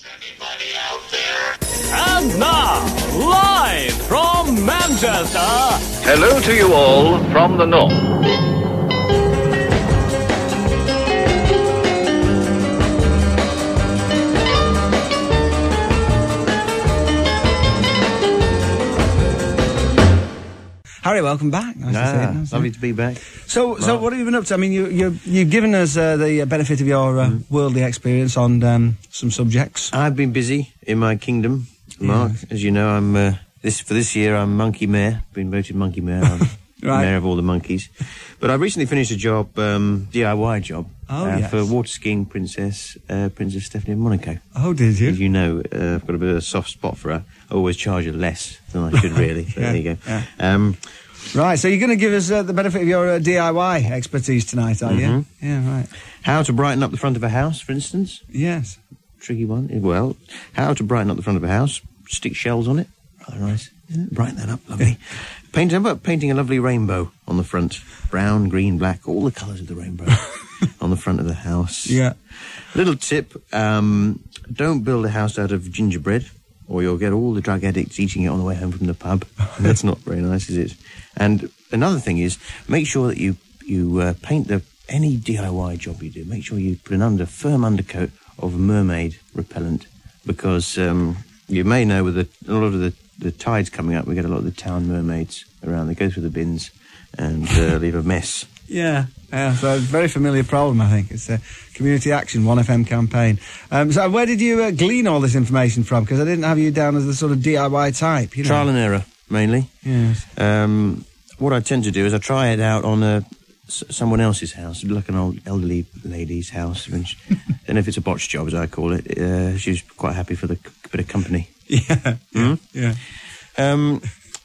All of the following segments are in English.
Anybody out there? And now, live from Manchester, Hello to you all from the north. Harry, welcome back. Nice to see you. Lovely to be back. So what have you been up to? I mean, you've given us the benefit of your worldly experience on some subjects. I've been busy in my kingdom, Mark. Yes. As you know, I'm for this year I'm Monkey Mayor. Been voted Monkey Mayor. I'm Right. Mayor of all the monkeys. But I recently finished a job, DIY job, yes. for water skiing Princess Stephanie of Monaco. Oh, did you? As you know, I've got a bit of a soft spot for her. I always charge her less than I should really. So Yeah, there you go. yeah. Right, so you're going to give us the benefit of your DIY expertise tonight, are you? Yeah, right. How to brighten up the front of a house, for instance. Yes. Tricky one. Well, how to brighten up the front of a house. Stick shells on it. Rather nice, isn't it? Brighten that up. Lovely. Painting a lovely rainbow on the front. Brown, green, black, all the colours of the rainbow on the front of the house. Yeah. Little tip, don't build a house out of gingerbread or you'll get all the drug addicts eating it on the way home from the pub. That's not very nice, is it? And another thing is, make sure that you paint any DIY job you do, make sure you put a firm undercoat of mermaid repellent, because you may know with a lot of the tides coming up, we get a lot of the town mermaids around. They go through the bins and leave a mess. Yeah, so it's a very familiar problem, I think. It's a Community Action 1FM campaign. So where did you glean all this information from? Because I didn't have you down as the sort of DIY type, you know. Trial and error, mainly. Yes. What I tend to do is I try it out on someone else's house, like an old elderly lady's house. And if it's a botch job, as I call it, she's quite happy for the bit of company. Yeah.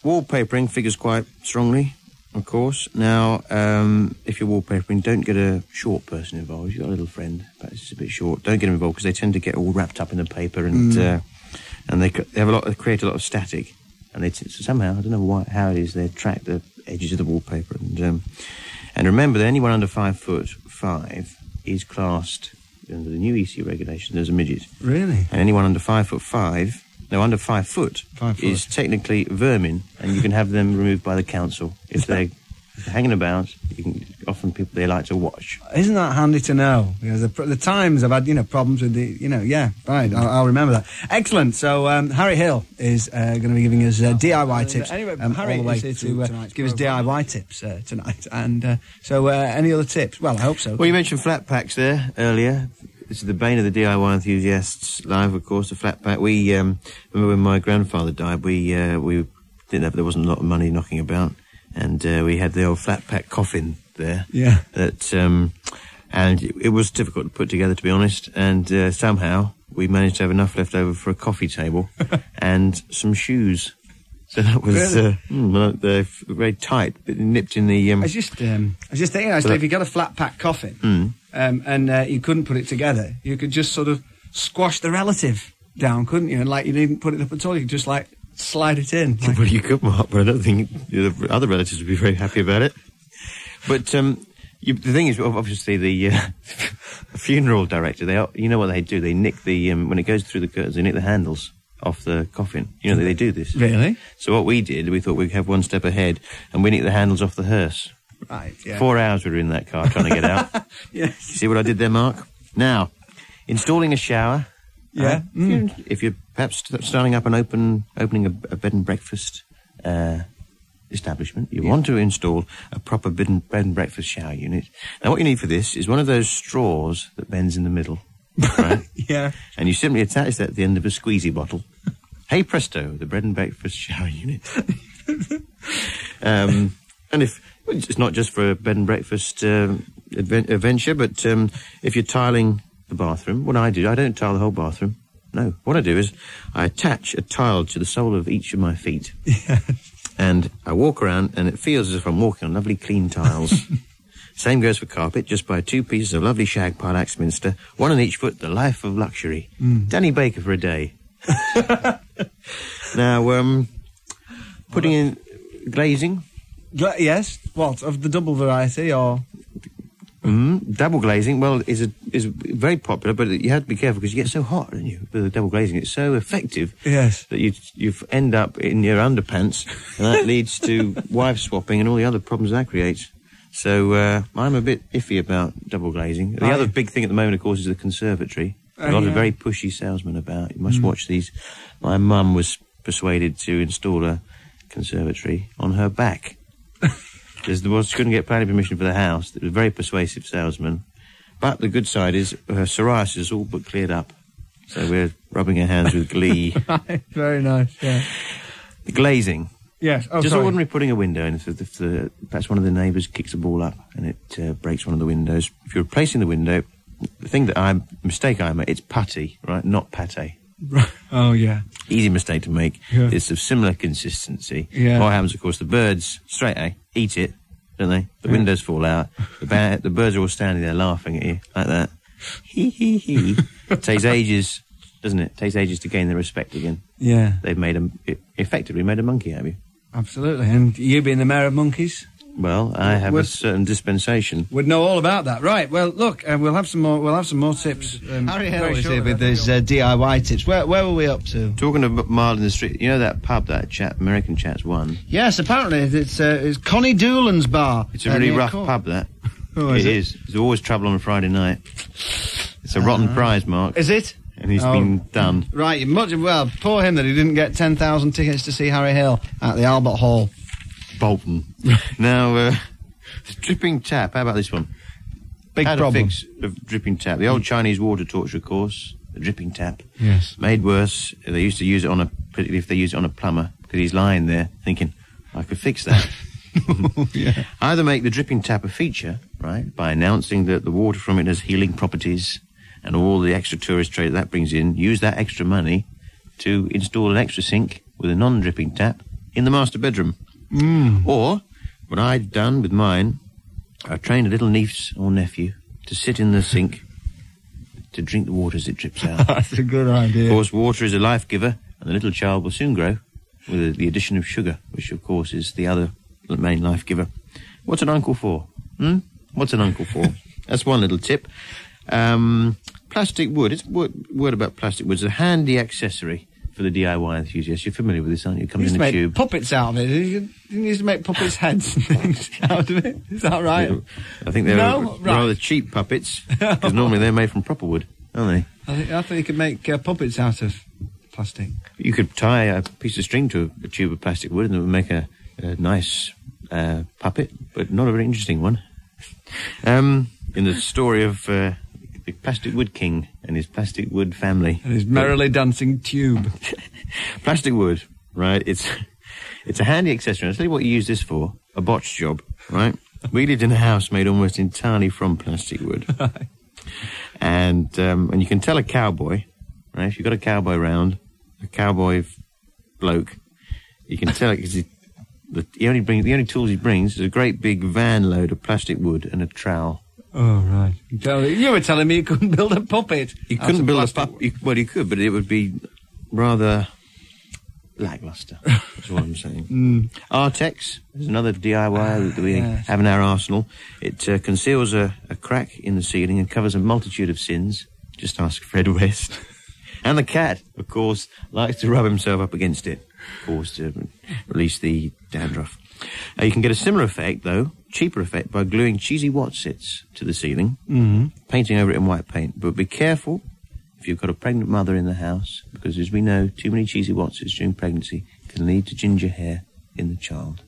Wallpapering figures quite strongly, of course. Now, if you're wallpapering, don't get a short person involved. If you've got a little friend, but it's a bit short, don't get them involved because they tend to get all wrapped up in the paper and they create a lot of static. And somehow, I don't know how it is, they attract the edges of the wallpaper. And remember that anyone under 5'5" is classed under the new EC regulation as a midget. Really? And anyone under 5'5", under 5 foot, 5 foot, is technically vermin, and you can have them removed by the council if they're hanging about. Often people they like to watch. Isn't that handy to know? Because the times I've had problems with right. I'll remember that. Excellent. So Harry Hill is going to be giving us DIY tips. Anyway, Harry all the way is here to give us DIY tips tonight. And so any other tips? Well, I hope so. Well, you mentioned flat packs there earlier. This is the bane of the DIY enthusiasts live, of course, the flat pack. We remember when my grandfather died, we didn't have, there wasn't a lot of money knocking about, and we had the old flat pack coffin there. Yeah. And it was difficult to put together, to be honest, and somehow we managed to have enough left over for a coffee table and some shoes. So that was really? very tight, but nipped in the. I was just thinking, actually, if you got a flat pack coffin and you couldn't put it together, you could just sort of squash the relative down, couldn't you? And you didn't put it up at all. You could just slide it in. Well, you could, Mark, but I don't think the other relatives would be very happy about it. But the thing is, obviously, the funeral director, you know what they do? They nick when it goes through the curtains, they nick the handles off the coffin. You know, they do this. Really? So what we did, we thought we'd have one step ahead, and we nicked the handles off the hearse. Right, yeah. 4 hours we were in that car trying to get out. Yes. You see what I did there, Mark? Now, installing a shower. Yeah. If you're perhaps starting up and opening a bed and breakfast establishment, you want to install a proper bed and breakfast shower unit. Now, what you need for this is one of those straws that bends in the middle. Right? Yeah. And you simply attach that at the end of a squeezy bottle. Hey presto, the bread and breakfast shower unit. And it's not just for a bed and breakfast adventure, but if you're tiling the bathroom, what I do, I don't tile the whole bathroom. No, what I do is I attach a tile to the sole of each of my feet. Yes. And I walk around, and it feels as if I'm walking on lovely clean tiles. Same goes for carpet, just buy 2 pieces of lovely shag pile Axminster, 1 on each foot, the life of luxury. Danny Baker for a day. Now, putting in glazing. Yes? What, of the double variety, or...? Double glazing, well, is very popular, but you have to be careful because you get so hot, don't you? With the double glazing, it's so effective that you end up in your underpants, and that leads to wife swapping and all the other problems that creates. So I'm a bit iffy about double glazing. The other big thing at the moment, of course, is the conservatory. A lot of very pushy salesmen about. You must watch these. My mum was persuaded to install a conservatory on her back. Because she couldn't get planning permission for the house. It was a very persuasive salesman. But the good side is her psoriasis is all but cleared up. So we're rubbing our hands with glee. Right, very nice, yeah. The glazing. Yes. Just ordinary putting a window in. If perhaps one of the neighbours kicks a ball up and it breaks one of the windows. If you're replacing the window, the mistake I made, it's putty, right? Not pate. Oh, yeah. Easy mistake to make. Yeah. It's of similar consistency. Yeah. What happens, of course, the birds, eat it, don't they? The windows fall out. The birds are all standing there laughing at you, like that. Hee, hee, hee. It takes ages, doesn't it? It takes ages to gain their respect again. Yeah. They've effectively made a monkey out of you. Absolutely. And you being the mayor of monkeys? Well, I have a certain dispensation. Would know all about that, right? Well, look, we'll have some more. We'll have some more tips. Harry Hill is here with his DIY tips. Where were we up to? Talking of Mile in the Street, you know that pub that American chat's won? Yes, apparently it's Connie Doolan's bar. It's a really rough pub, that. Oh, it is. There's always trouble on a Friday night. It's a rotten prize, Mark. Is it? And he's been done. Right, well, poor him that he didn't get 10,000 tickets to see Harry Hill at the Albert Hall. Bolton. Now, dripping tap. How about this one? Big How problem. to fix a dripping tap. The old Chinese water torture, of course. The dripping tap. Yes. Made worse. They used to use it particularly if they use it on a plumber, because he's lying there thinking, I could fix that. Yeah. Either make the dripping tap a feature, right, by announcing that the water from it has healing properties and all the extra tourist trade that brings in, use that extra money to install an extra sink with a non-dripping tap in the master bedroom. Or, what I'd done with mine, I trained a little niece or nephew to sit in the sink to drink the water as it drips out. That's a good idea. Of course, water is a life giver, and the little child will soon grow with the addition of sugar, which, of course, is the other main life giver. What's an uncle for? What's an uncle for? That's one little tip. Plastic wood. It's word about plastic wood. It's a handy accessory for the DIY enthusiast. You're familiar with this, aren't you? It comes in a tube. Puppets out of it. Didn't you used to make puppets' heads and things out of it? Is that right? I think they're rather cheap puppets, because normally they're made from proper wood, aren't they? I think you could make puppets out of plastic. You could tie a piece of string to a tube of plastic wood and it would make a nice puppet, but not a very interesting one. In the story of the Plastic Wood King and his plastic wood family. And his merrily dancing tube. Plastic wood, right? It's a handy accessory. I'll tell you what you use this for. A botch job, right? We lived in a house made almost entirely from plastic wood. And you can tell a cowboy, right? If you've got a cowboy round, a cowboy bloke, you can tell because the only tools he brings is a great big van load of plastic wood and a trowel. Oh, right. You were telling me you couldn't build a puppet. You couldn't build a puppet. Well, you could, but it would be rather lackluster. That's what I'm saying. Artex is another DIY that we have in our arsenal. It conceals a crack in the ceiling and covers a multitude of sins. Just ask Fred West. And the cat, of course, likes to rub himself up against it, of course, to release the dandruff. You can get a similar effect, though, cheaper effect, by gluing cheesy Watsits to the ceiling, painting over it in white paint. But be careful if you've got a pregnant mother in the house, because as we know, too many cheesy Watsits during pregnancy can lead to ginger hair in the child.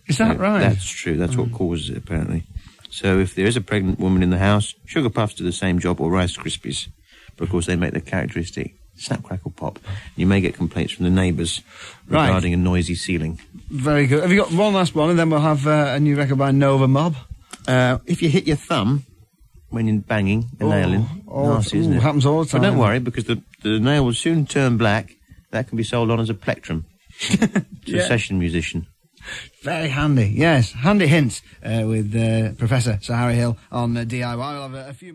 Is that right? That's true. That's what causes it, apparently. So if there is a pregnant woman in the house, Sugar Puffs do the same job, or Rice Krispies. But of course, they make the characteristic snap, crackle, pop. You may get complaints from the neighbours regarding a noisy ceiling. Very good. Have you got one last one, and then we'll have a new record by Nova Mob? If you hit your thumb when you're banging a nail in, nasty, isn't it? Happens all the time. But don't worry, because the nail will soon turn black. That can be sold on as a plectrum to a session musician. Very handy, yes. Handy hints with Professor Sir Harry Hill on DIY. We'll have a few